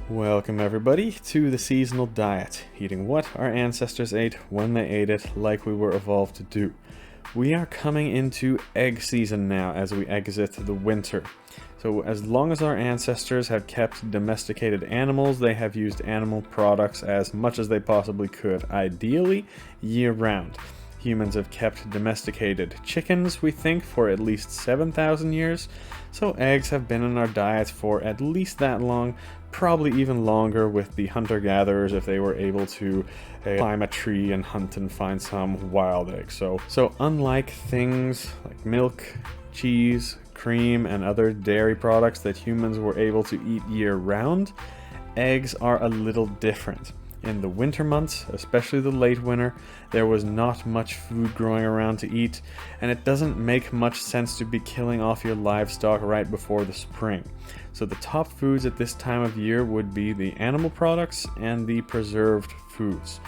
Welcome everybody to the seasonal diet, eating what our ancestors ate when they ate it like we were evolved to do. We are coming into egg season now as we exit the winter. So as long as our ancestors have kept domesticated animals, they have used animal products as much as they possibly could, ideally year-round. Humans have kept domesticated chickens, we think, for at least 7,000 years, so eggs have been in our diet for at least that long, probably even longer with the hunter-gatherers if they were able to climb a tree and hunt and find some wild eggs. So unlike things like milk, cheese, cream, and other dairy products that humans were able to eat year-round, eggs are a little different. In the winter months, especially the late winter, there was not much food growing around to eat, and it doesn't make much sense to be killing off your livestock right before the spring. So the top foods at this time of year would be the animal products and the preserved foods.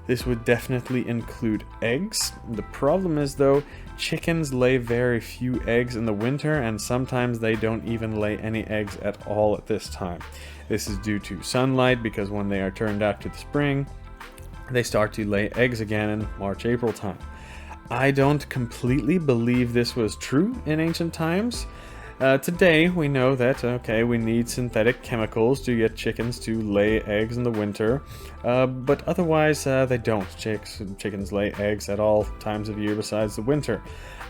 This would definitely include eggs. The problem is though, chickens lay very few eggs in the winter, and sometimes they don't even lay any eggs at all at this time. This is due to sunlight, because when they are turned out to the spring, they start to lay eggs again in March-April time. I don't completely believe this was true in ancient times. Today we know that, we need synthetic chemicals to get chickens to lay eggs in the winter, but otherwise they don't. Chickens lay eggs at all times of year besides the winter.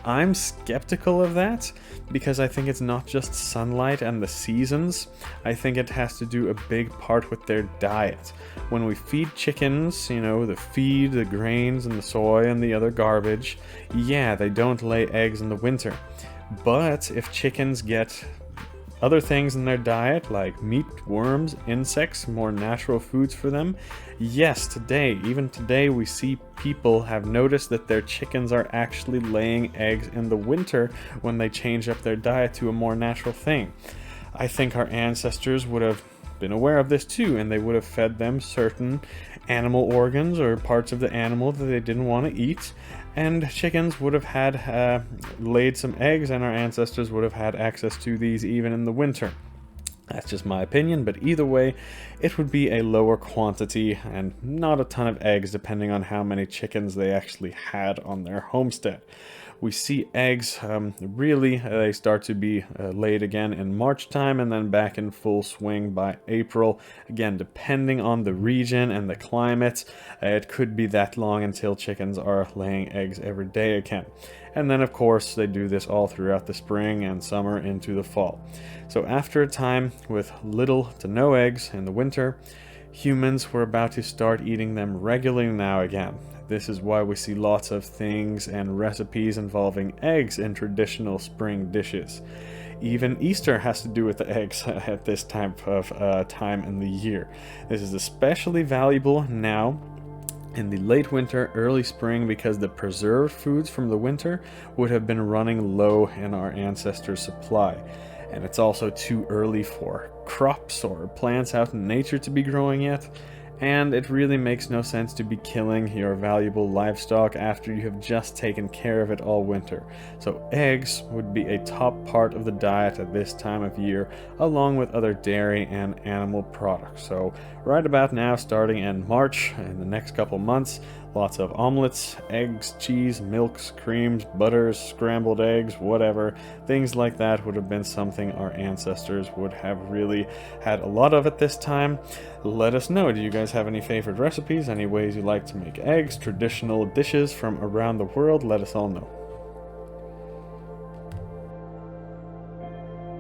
I'm skeptical of that because I think it's not just sunlight and the seasons. I think it has to do a big part with their diet. When we feed chickens, the feed, the grains and the soy and the other garbage, yeah, they don't lay eggs in the winter. But if chickens get other things in their diet, like meat, worms, insects, more natural foods for them, yes, even today, we see people have noticed that their chickens are actually laying eggs in the winter when they change up their diet to a more natural thing. I think our ancestors would have been aware of this too, and they would have fed them certain animal organs or parts of the animal that they didn't want to eat, and chickens would have had laid some eggs, and our ancestors would have had access to these even in the winter. That's just my opinion, but either way, it would be a lower quantity and not a ton of eggs depending on how many chickens they actually had on their homestead. We see eggs, they start to be laid again in March time and then back in full swing by April. Again, depending on the region and the climate, it could be that long until chickens are laying eggs every day again. And then of course they do this all throughout the spring and summer into the fall. So after a time with little to no eggs in the winter, humans were about to start eating them regularly now again. This is why we see lots of things and recipes involving eggs in traditional spring dishes. Even Easter has to do with the eggs at this time in the year. This is especially valuable now in the late winter, early spring, because the preserved foods from the winter would have been running low in our ancestors' supply. And it's also too early for crops or plants out in nature to be growing yet. And it really makes no sense to be killing your valuable livestock after you have just taken care of it all winter. So eggs would be a top part of the diet at this time of year, along with other dairy and animal products. So right about now, starting in March, in the next couple months, lots of omelets, eggs, cheese, milks, creams, butters, scrambled eggs, whatever. Things like that would have been something our ancestors would have really had a lot of at this time. Let us know, do you guys have any favorite recipes, any ways you like to make eggs, traditional dishes from around the world? Let us all know.